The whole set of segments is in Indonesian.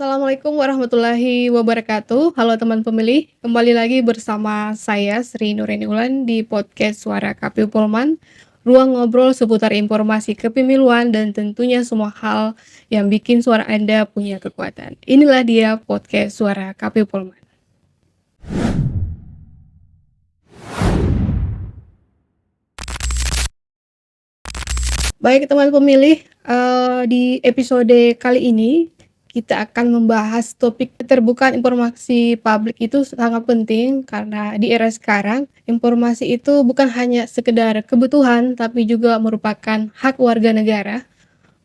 Assalamualaikum warahmatullahi wabarakatuh. Halo teman pemilih, kembali lagi bersama saya Sri Nurini Ulan di podcast Suara KPU Polman. Ruang ngobrol seputar informasi kepemiluan dan tentunya semua hal yang bikin suara Anda punya kekuatan. Inilah dia podcast Suara KPU Polman. Baik teman pemilih, di episode kali ini kita akan membahas topik keterbukaan informasi publik itu sangat penting karena di era sekarang informasi itu bukan hanya sekedar kebutuhan tapi juga merupakan hak warga negara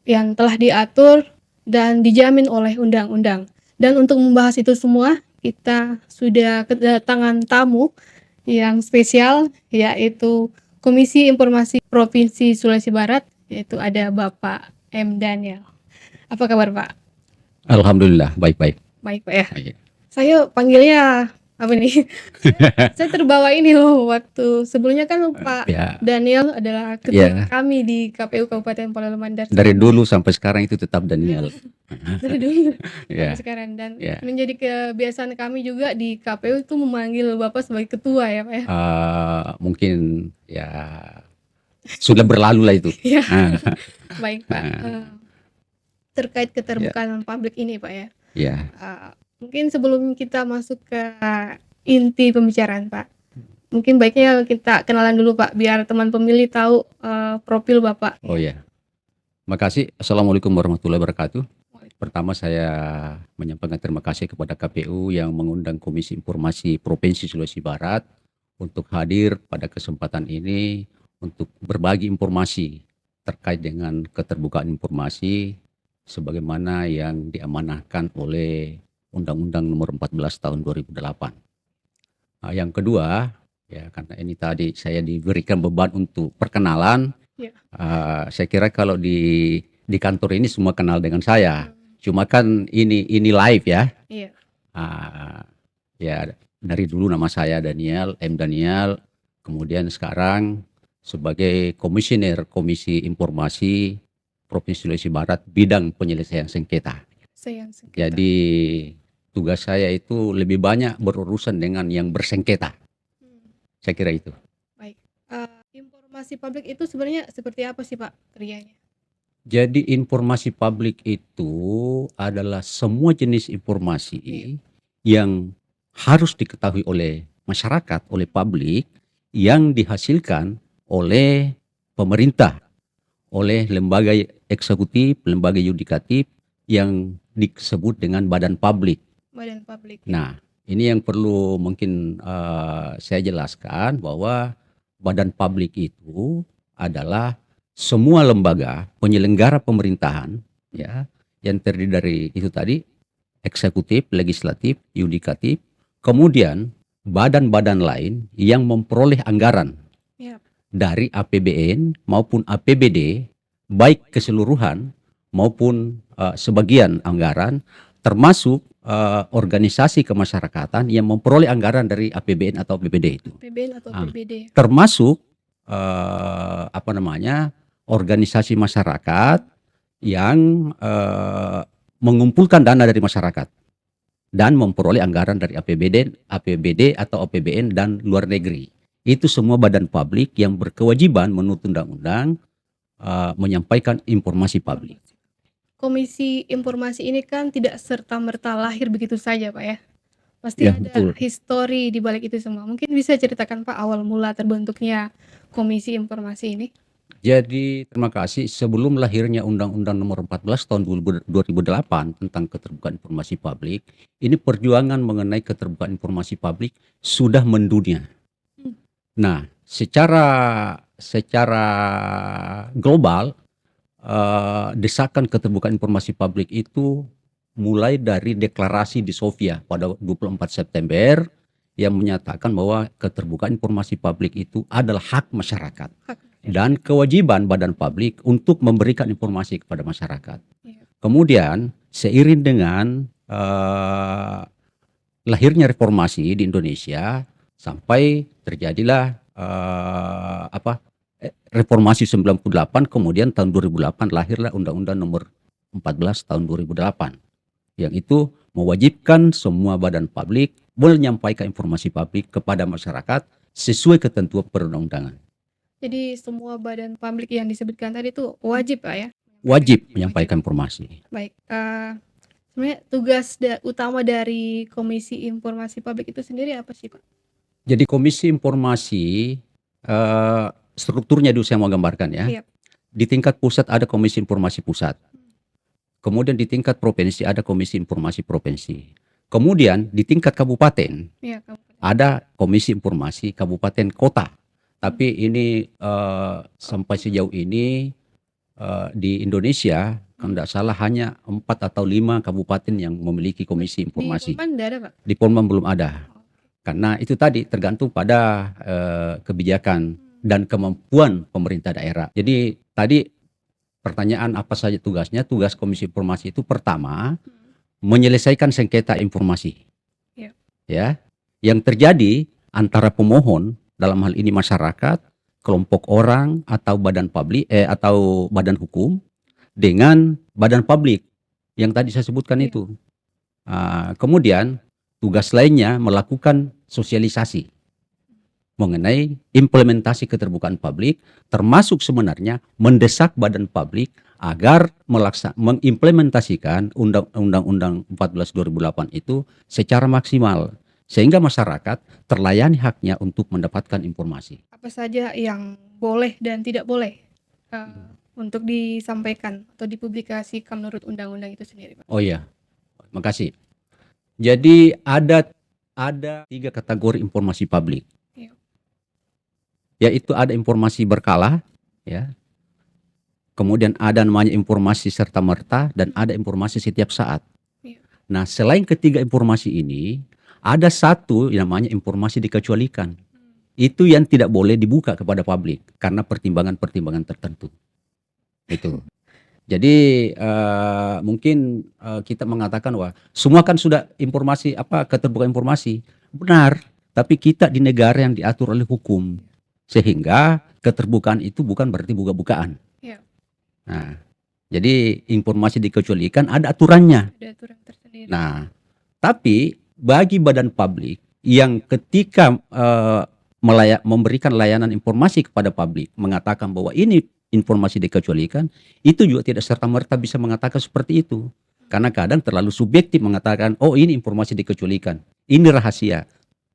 yang telah diatur dan dijamin oleh undang-undang. Dan untuk membahas itu semua, kita sudah kedatangan tamu yang spesial, yaitu Komisi Informasi Provinsi Sulawesi Barat, yaitu ada Bapak M. Daniel. Apa kabar Pak? Alhamdulillah, baik-baik. Baik Pak ya. Baik. Saya panggilnya apa nih? Saya terbawa ini loh waktu sebelumnya kan Pak Ya, Daniel adalah ketua ya. kami di KPU Kabupaten Polewali Mandar. Dari dulu sampai sekarang itu tetap Daniel. Dari dulu Ya, sampai sekarang dan ya. menjadi kebiasaan kami juga di KPU itu memanggil Bapak sebagai ketua ya Pak ya. Mungkin ya sudah berlalu lah itu. Ya, Ah, baik Pak. Terkait ya, keterbukaan publik ini Pak ya. ya. Mungkin sebelum kita masuk ke inti pembicaraan Pak, mungkin baiknya kita kenalan dulu Pak, biar teman pemilih tahu profil Bapak. Oh ya. Makasih. Assalamualaikum warahmatullahi wabarakatuh. Pertama saya menyampaikan terima kasih kepada KPU yang mengundang Komisi Informasi Provinsi Sulawesi Barat untuk hadir pada kesempatan ini untuk berbagi informasi terkait dengan keterbukaan informasi sebagaimana yang diamanahkan oleh Undang-Undang Nomor 14 Tahun 2008. Yang kedua, ya karena ini tadi saya diberikan beban untuk perkenalan, Ya. saya kira kalau di kantor ini semua kenal dengan saya. Cuma kan ini live ya. Iya. Ya dari dulu nama saya Daniel, M. Daniel, kemudian sekarang sebagai komisioner Komisi Informasi Provinsi Sulawesi Barat bidang penyelesaian sengketa. Jadi tugas saya itu lebih banyak berurusan dengan yang bersengketa. Saya kira itu. Baik. Informasi publik itu sebenarnya seperti apa sih Pak kerjanya? Jadi informasi publik itu adalah semua jenis informasi yang harus diketahui oleh masyarakat, oleh publik, yang dihasilkan oleh pemerintah, oleh lembaga eksekutif, lembaga yudikatif yang disebut dengan badan publik. Badan publik. Nah, ini yang perlu mungkin saya jelaskan bahwa badan publik itu adalah semua lembaga penyelenggara pemerintahan ya yang terdiri dari itu tadi eksekutif, legislatif, yudikatif, kemudian badan-badan lain yang memperoleh anggaran dari APBN maupun APBD baik keseluruhan maupun sebagian anggaran, termasuk organisasi kemasyarakatan yang memperoleh anggaran dari APBN atau APBD itu. APBN atau APBD. Termasuk organisasi masyarakat yang mengumpulkan dana dari masyarakat dan memperoleh anggaran dari APBD atau APBN dan luar negeri. Itu semua badan publik yang berkewajiban menurut undang-undang menyampaikan informasi publik. Komisi informasi ini kan tidak serta-merta lahir begitu saja Pak ya. Pasti Ya, ada betul. histori di balik itu semua. Mungkin bisa ceritakan Pak awal mula terbentuknya Komisi Informasi ini? Jadi terima kasih. Sebelum lahirnya Undang-Undang Nomor 14 Tahun 2008 tentang keterbukaan informasi publik, ini perjuangan mengenai keterbukaan informasi publik sudah mendunia. Nah, secara global desakan keterbukaan informasi publik itu mulai dari deklarasi di Sofia pada 24 September yang menyatakan bahwa keterbukaan informasi publik itu adalah hak masyarakat dan kewajiban badan publik untuk memberikan informasi kepada masyarakat. Kemudian seiring dengan lahirnya reformasi di Indonesia sampai terjadilah reformasi 98, kemudian tahun 2008 lahirlah Undang-Undang Nomor 14 tahun 2008. yang itu mewajibkan semua badan publik menyampaikan informasi publik kepada masyarakat sesuai ketentuan perundang-undangan. Jadi semua badan publik yang disebutkan tadi itu wajib Pak ya? Wajib Wajib. menyampaikan informasi. Baik, sebenarnya tugas utama dari Komisi Informasi Publik itu sendiri apa sih Pak? Jadi Komisi Informasi, strukturnya dulu saya mau gambarkan ya. Iya. Di tingkat pusat ada Komisi Informasi Pusat. Kemudian di tingkat provinsi ada Komisi Informasi Provinsi. Kemudian di tingkat kabupaten Iya, kabupaten. ada Komisi Informasi Kabupaten Kota. Tapi ini sampai sejauh ini di Indonesia kalau tidak salah hanya 4 atau 5 kabupaten yang memiliki Komisi Informasi. Di Polman tidak ada Pak? Di Polman belum ada. Karena itu tadi tergantung pada kebijakan dan kemampuan pemerintah daerah. Jadi tadi pertanyaan apa saja tugasnya? Tugas Komisi Informasi itu pertama menyelesaikan sengketa informasi. Iya. Ya, yang terjadi antara pemohon dalam hal ini masyarakat, kelompok orang atau badan publik atau badan hukum dengan badan publik yang tadi saya sebutkan Iya. itu. Kemudian tugas lainnya melakukan sosialisasi mengenai implementasi keterbukaan publik, termasuk sebenarnya mendesak badan publik agar mengimplementasikan Undang-Undang 14 2008 itu secara maksimal sehingga masyarakat terlayani haknya untuk mendapatkan informasi. Apa saja yang boleh dan tidak boleh untuk disampaikan atau dipublikasikan menurut undang-undang itu sendiri Pak? Oh iya, makasih. Jadi ada 3 kategori informasi publik. Iya. Yaitu ada informasi berkala, ya. Kemudian ada namanya informasi serta-merta dan ada informasi setiap saat. Iya. Nah, selain ketiga informasi ini, ada satu yang namanya informasi dikecualikan. Itu yang tidak boleh dibuka kepada publik karena pertimbangan-pertimbangan tertentu. Itu. Jadi mungkin kita mengatakan wah semua kan sudah informasi keterbukaan informasi. Benar, tapi kita di negara yang diatur oleh hukum. Sehingga keterbukaan itu bukan berarti buka-bukaan. Iya. Nah, jadi informasi dikecualikan ada aturannya. Ada aturan tersendiri. Nah, tapi bagi badan publik yang ketika memberikan layanan informasi kepada publik mengatakan bahwa ini informasi dikecualikan, itu juga tidak serta-merta bisa mengatakan seperti itu. Karena kadang terlalu subjektif mengatakan, oh ini informasi dikecualikan, ini rahasia.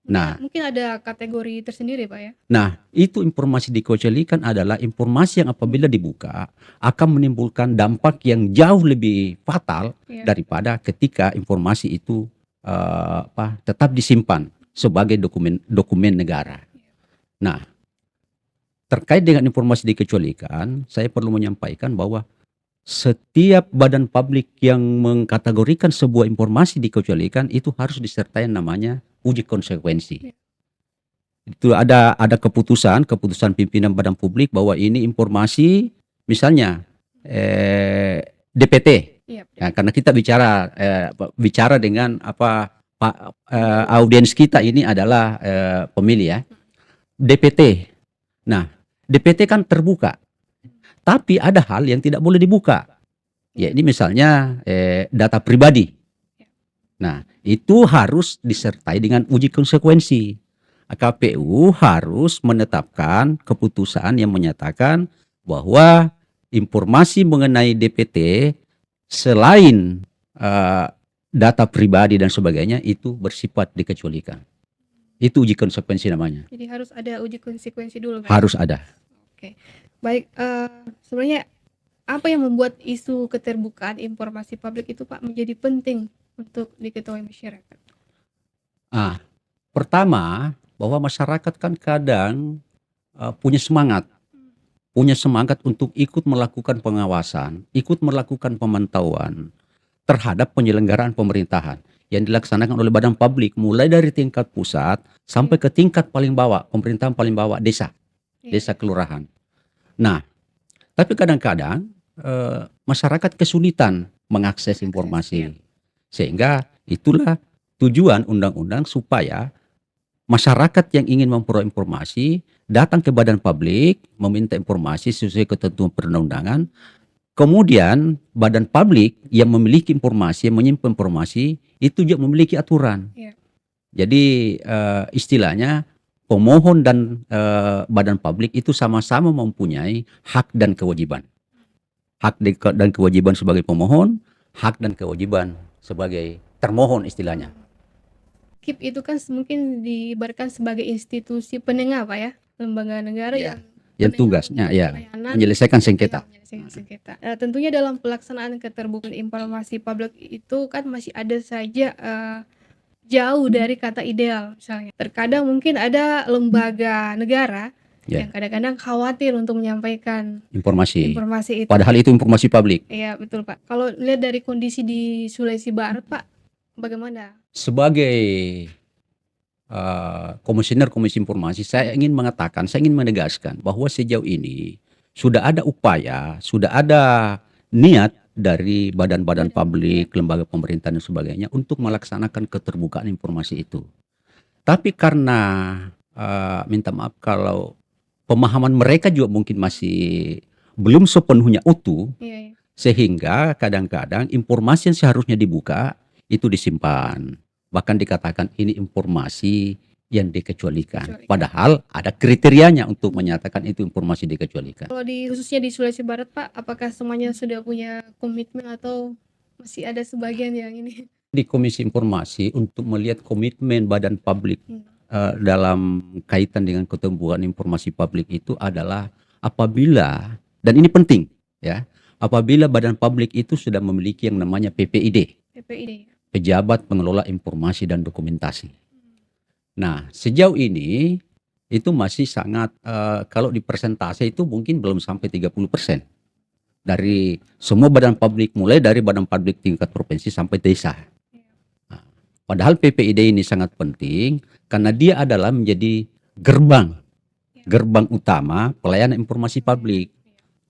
Nah, mungkin ada kategori tersendiri Pak ya? Nah, itu informasi dikecualikan adalah informasi yang apabila dibuka akan menimbulkan dampak yang jauh lebih fatal daripada ketika informasi itu tetap disimpan sebagai dokumen negara. Nah, terkait dengan informasi dikecualikan, saya perlu menyampaikan bahwa setiap badan publik yang mengkategorikan sebuah informasi dikecualikan itu harus disertai namanya uji konsekuensi. Itu ada keputusan pimpinan badan publik bahwa ini informasi misalnya DPT. Nah, karena kita bicara dengan audiens kita ini adalah pemilih ya. DPT. Nah, DPT kan terbuka. Tapi ada hal yang tidak boleh dibuka. Ya, ini misalnya data pribadi. Nah, itu harus disertai dengan uji konsekuensi. KPU harus menetapkan keputusan yang menyatakan bahwa informasi mengenai DPT selain data pribadi dan sebagainya itu bersifat dikecualikan. Itu uji konsekuensi namanya. Jadi harus ada uji konsekuensi dulu kan? Harus ada. Oke. Baik, sebenarnya apa yang membuat isu keterbukaan informasi publik itu Pak menjadi penting untuk diketahui masyarakat? Pertama, bahwa masyarakat kan kadang punya semangat untuk ikut melakukan pengawasan, ikut melakukan pemantauan terhadap penyelenggaraan pemerintahan yang dilaksanakan oleh badan publik mulai dari tingkat pusat sampai ke tingkat paling bawah, pemerintahan paling bawah, desa kelurahan. Nah, tapi kadang-kadang masyarakat kesulitan mengakses informasi. Sehingga itulah tujuan undang-undang supaya masyarakat yang ingin memperoleh informasi datang ke badan publik meminta informasi sesuai ketentuan perundang-undangan Kemudian badan publik yang memiliki informasi, yang menyimpan informasi itu juga memiliki aturan. Iya. Jadi istilahnya pemohon dan badan publik itu sama-sama mempunyai hak dan kewajiban. Hak dan kewajiban sebagai pemohon, hak dan kewajiban sebagai termohon istilahnya. KIP itu kan mungkin diibaratkan sebagai institusi penengah Pak ya, lembaga negara Ya, yang yang tugasnya ya pelayanan menyelesaikan sengketa. menyelesaikan sengketa. Tentunya dalam pelaksanaan keterbukaan informasi publik itu kan masih ada saja jauh dari kata ideal misalnya. Terkadang mungkin ada lembaga negara Ya. yang kadang-kadang khawatir untuk menyampaikan Informasi. informasi itu. Padahal itu informasi publik. Iya betul Pak. Kalau lihat dari kondisi di Sulawesi Barat Pak, bagaimana? Sebagai komisioner Komisi Informasi, saya ingin mengatakan, saya ingin menegaskan bahwa sejauh ini sudah ada upaya, sudah ada niat dari badan-badan publik, lembaga pemerintahan dan sebagainya untuk melaksanakan keterbukaan informasi itu. Tapi karena minta maaf kalau pemahaman mereka juga mungkin masih belum sepenuhnya utuh, Iya, iya. sehingga kadang-kadang informasi yang seharusnya dibuka itu disimpan. Bahkan dikatakan ini informasi yang dikecualikan. Padahal ada kriterianya untuk menyatakan itu informasi dikecualikan. Kalau khususnya di Sulawesi Barat Pak, apakah semuanya sudah punya komitmen atau masih ada sebagian yang ini? Di Komisi Informasi untuk melihat komitmen badan publik dalam kaitan dengan keterbukaan informasi publik itu adalah apabila, dan ini penting ya, apabila badan publik itu sudah memiliki yang namanya PPID. PPID. Pejabat Pengelola Informasi dan Dokumentasi. Nah, sejauh ini itu masih sangat kalau di persentase itu mungkin belum sampai 30% dari semua badan publik, mulai dari badan publik tingkat provinsi sampai desa. Nah, padahal PPID ini sangat penting karena dia adalah menjadi gerbang utama pelayanan informasi publik.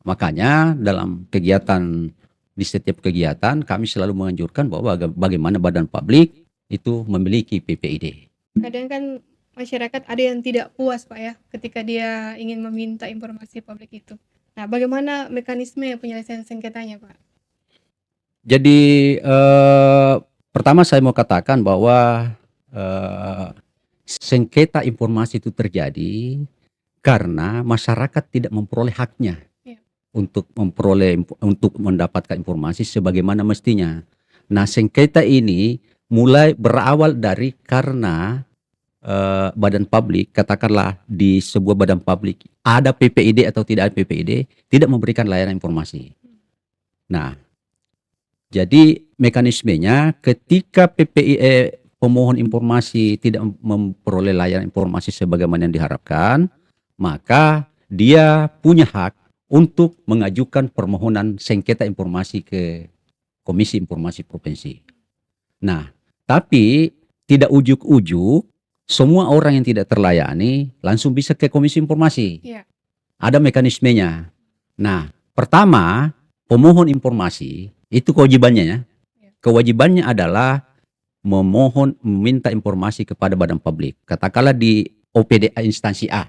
Makanya dalam kegiatan, di setiap kegiatan kami selalu menganjurkan bahwa bagaimana badan publik itu memiliki PPID. Kadang kan masyarakat ada yang tidak puas Pak ya ketika dia ingin meminta informasi publik itu. Nah, bagaimana mekanisme penyelesaian sengketanya Pak? Jadi pertama saya mau katakan bahwa sengketa informasi itu terjadi karena masyarakat tidak memperoleh haknya untuk mendapatkan informasi sebagaimana mestinya. Nah, sengketa ini mulai berawal dari karena badan publik, katakanlah di sebuah badan publik ada PPID atau tidak ada PPID, tidak memberikan layanan informasi. Nah, jadi mekanismenya ketika pemohon informasi tidak memperoleh layanan informasi sebagaimana yang diharapkan, maka dia punya hak untuk mengajukan permohonan sengketa informasi ke Komisi Informasi Provinsi. Nah, tapi tidak ujuk-ujuk semua orang yang tidak terlayani langsung bisa ke Komisi Informasi. Iya. Ada mekanismenya. Nah, pertama, pemohon informasi itu kewajibannya ya. Kewajibannya adalah meminta informasi kepada badan publik. Katakanlah di OPDA instansi A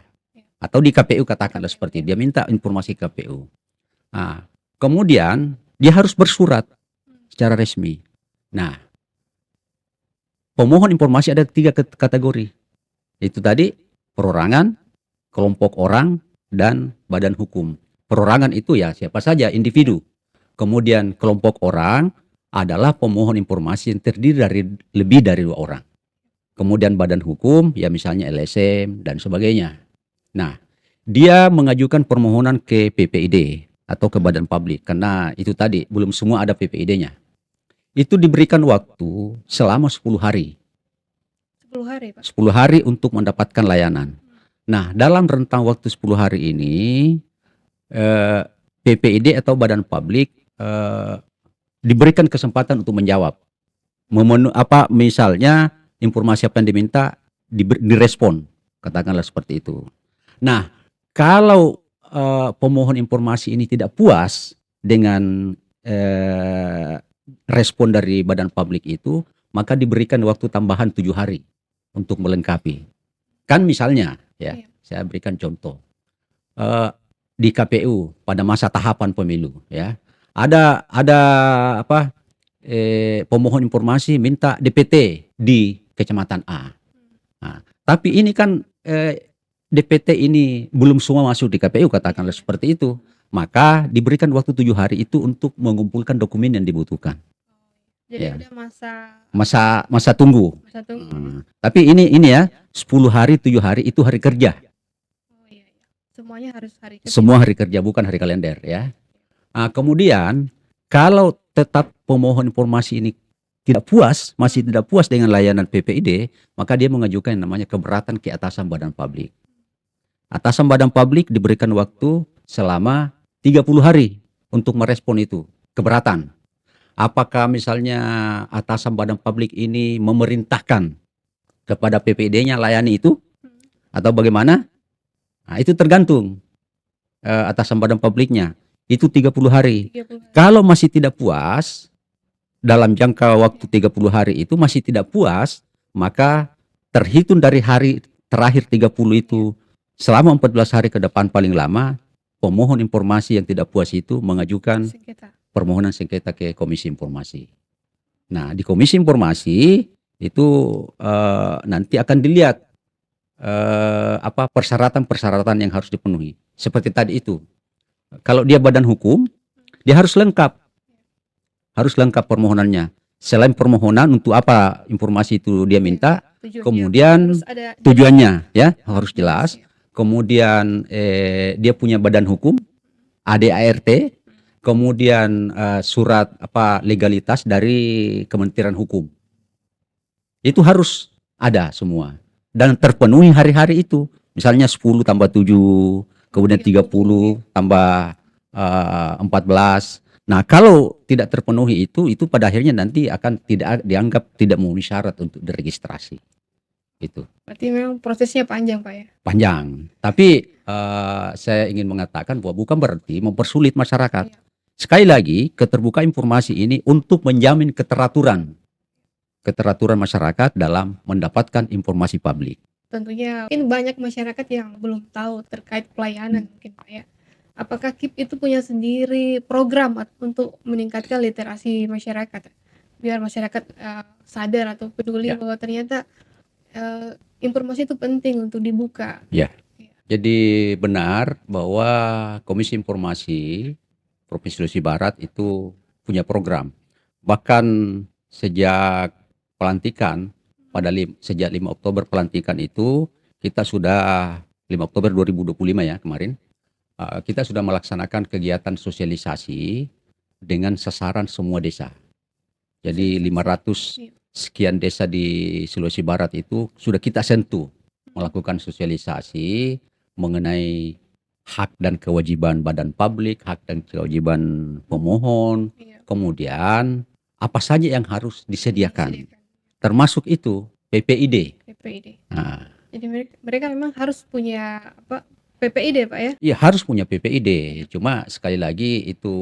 atau di KPU, katakanlah seperti itu. Dia minta informasi KPU. Nah, kemudian dia harus bersurat secara resmi. Nah, pemohon informasi ada 3 kategori. Itu tadi perorangan, kelompok orang, dan badan hukum. Perorangan itu ya siapa saja, individu. Kemudian kelompok orang adalah pemohon informasi yang terdiri dari lebih dari 2 orang. Kemudian badan hukum ya misalnya LSM dan sebagainya. Nah, dia mengajukan permohonan ke PPID atau ke badan publik karena itu tadi belum semua ada PPID-nya. Itu diberikan waktu selama 10 hari. 10 hari Pak. 10 hari untuk mendapatkan layanan. Nah, dalam rentang waktu 10 hari ini PPID atau badan publik diberikan kesempatan untuk menjawab. Misalnya informasi apa yang diminta direspon, katakanlah seperti itu. Nah, kalau pemohon informasi ini tidak puas dengan respon dari badan publik itu, maka diberikan waktu tambahan 7 hari untuk melengkapi. Kan misalnya ya, saya berikan contoh. Di KPU pada masa tahapan pemilu ya, ada apa, pemohon informasi minta DPT di kecamatan A. Nah, tapi ini kan, DPT ini belum semua masuk di KPU, katakanlah seperti itu. Maka diberikan waktu 7 hari itu untuk mengumpulkan dokumen yang dibutuhkan. Jadi Ya, ada masa masa tunggu. masa tunggu. Tapi ini ya, 10 hari, 7 hari itu hari kerja. Oh iya, iya. Semuanya harus hari kerja. Semua hari kerja, bukan hari kalender ya. Kemudian kalau tetap pemohon informasi ini masih tidak puas dengan layanan PPID, maka dia mengajukan yang namanya keberatan ke atasan badan publik. Atasan badan publik diberikan waktu selama 30 hari untuk merespon itu, keberatan. Apakah misalnya atasan badan publik ini memerintahkan kepada PPID-nya layani itu atau bagaimana? Nah, itu tergantung atasan badan publiknya. Itu 30 hari. 30 hari. Kalau masih tidak puas, dalam jangka waktu 30 hari itu masih tidak puas, maka terhitung dari hari terakhir 30 itu, selama 14 hari ke depan paling lama, pemohon informasi yang tidak puas itu mengajukan Sengketa. permohonan sengketa ke Komisi Informasi. Nah, di Komisi Informasi itu nanti akan dilihat apa persyaratan-persyaratan yang harus dipenuhi. Seperti tadi itu. Kalau dia badan hukum, dia harus lengkap permohonannya. Selain permohonan, untuk apa informasi itu dia minta, Tujuannya kemudian harus ada tujuannya ya harus jelas. Ya. Kemudian dia punya badan hukum, ADART, kemudian surat legalitas dari Kementerian Hukum. Itu harus ada semua dan terpenuhi hari-hari itu. Misalnya 10 tambah 7, kemudian 30 tambah 14. Nah, kalau tidak terpenuhi itu pada akhirnya nanti akan tidak dianggap tidak memenuhi syarat untuk diregistrasi. Itu. Berarti memang prosesnya panjang, Pak ya. Panjang. Tapi saya ingin mengatakan bahwa bukan berarti mempersulit masyarakat. Iya. Sekali lagi, keterbukaan informasi ini untuk menjamin keteraturan masyarakat dalam mendapatkan informasi publik. Tentunya mungkin banyak masyarakat yang belum tahu terkait pelayanan mungkin, Pak ya. Apakah KIP itu punya sendiri program untuk meningkatkan literasi masyarakat? Biar masyarakat sadar atau peduli Ya. bahwa ternyata informasi itu penting untuk dibuka. Ya. Jadi benar bahwa Komisi Informasi Provinsi Sulawesi Barat itu punya program. Bahkan sejak pelantikan sejak 5 Oktober pelantikan itu kita sudah 5 Oktober 2025 ya kemarin, kita sudah melaksanakan kegiatan sosialisasi dengan sasaran semua desa. Jadi 500 sekian desa di Sulawesi Barat itu sudah kita sentuh melakukan sosialisasi mengenai hak dan kewajiban badan publik, hak dan kewajiban pemohon, Iya. kemudian apa saja yang harus disediakan. Termasuk itu PPID. PPID. Nah, Jadi mereka memang harus punya PPID, Pak ya? iya harus punya PPID. Cuma sekali lagi itu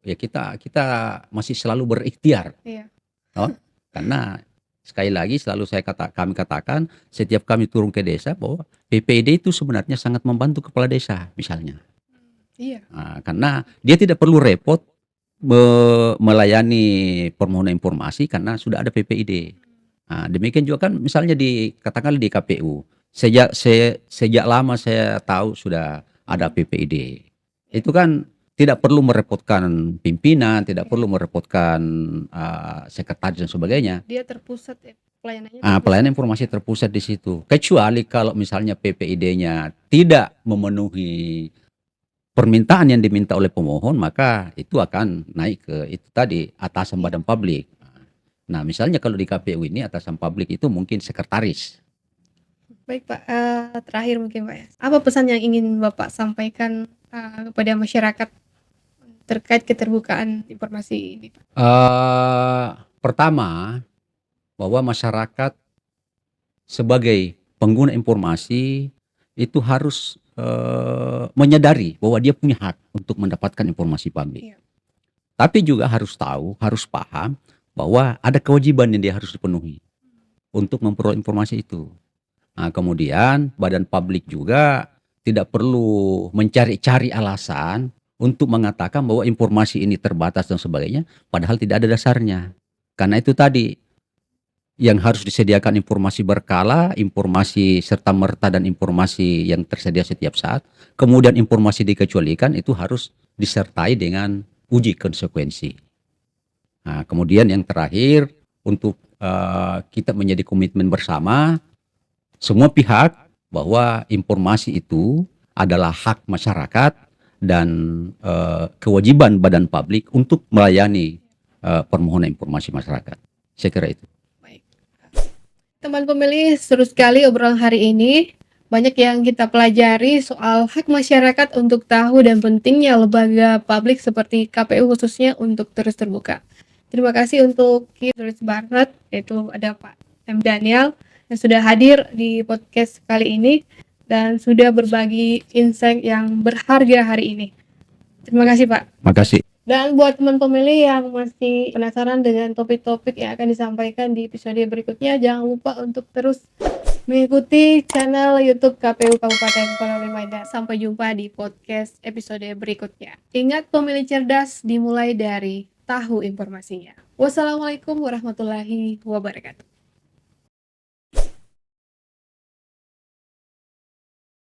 ya kita masih selalu berikhtiar. Iya. Karena sekali lagi selalu kami katakan setiap kami turun ke desa bahwa PPID itu sebenarnya sangat membantu kepala desa misalnya. Iya. Nah, karena dia tidak perlu repot melayani permohonan informasi karena sudah ada PPID. Nah, demikian juga kan misalnya katakanlah di KPU. Sejak lama saya tahu sudah ada PPID. Itu kan tidak perlu merepotkan pimpinan, tidak perlu merepotkan sekretaris dan sebagainya. Dia terpusat ya, pelayanannya. Pelayanan informasi terpusat di situ. Kecuali kalau misalnya PPID-nya tidak memenuhi permintaan yang diminta oleh pemohon, maka itu akan naik ke itu tadi atasan badan publik. Nah, misalnya kalau di KPU ini atasan publik itu mungkin sekretaris. Baik Pak, terakhir mungkin Pak ya. Apa pesan yang ingin Bapak sampaikan kepada masyarakat terkait keterbukaan informasi ini, Pak? Pertama, bahwa masyarakat sebagai pengguna informasi itu harus menyadari bahwa dia punya hak untuk mendapatkan informasi publik. Iya. Tapi juga harus tahu, harus paham bahwa ada kewajiban yang dia harus dipenuhi untuk memperoleh informasi itu. Nah, kemudian badan publik juga tidak perlu mencari-cari alasan untuk mengatakan bahwa informasi ini terbatas dan sebagainya, padahal tidak ada dasarnya. Karena itu tadi, yang harus disediakan informasi berkala, informasi serta-merta dan informasi yang tersedia setiap saat, kemudian informasi dikecualikan itu harus disertai dengan uji konsekuensi. Nah, kemudian yang terakhir, untuk kita menjadi komitmen bersama, semua pihak, bahwa informasi itu adalah hak masyarakat dan kewajiban badan publik untuk melayani permohonan informasi masyarakat. Saya kira itu. Baik. Teman pemilih, seru sekali obrolan hari ini. Banyak yang kita pelajari soal hak masyarakat untuk tahu dan pentingnya lembaga publik seperti KPU khususnya untuk terus terbuka. Terima kasih untuk Tulis Barat, yaitu ada Pak M. Daniel yang sudah hadir di podcast kali ini dan sudah berbagi insight yang berharga hari ini. Terima kasih Pak. Makasih. Dan buat teman pemilih yang masih penasaran dengan topik-topik yang akan disampaikan di episode berikutnya, jangan lupa untuk terus mengikuti channel YouTube KPU Kabupaten Konawe Maida. Sampai jumpa di podcast episode berikutnya. Ingat, pemilih cerdas dimulai dari tahu informasinya. Wassalamualaikum warahmatullahi wabarakatuh.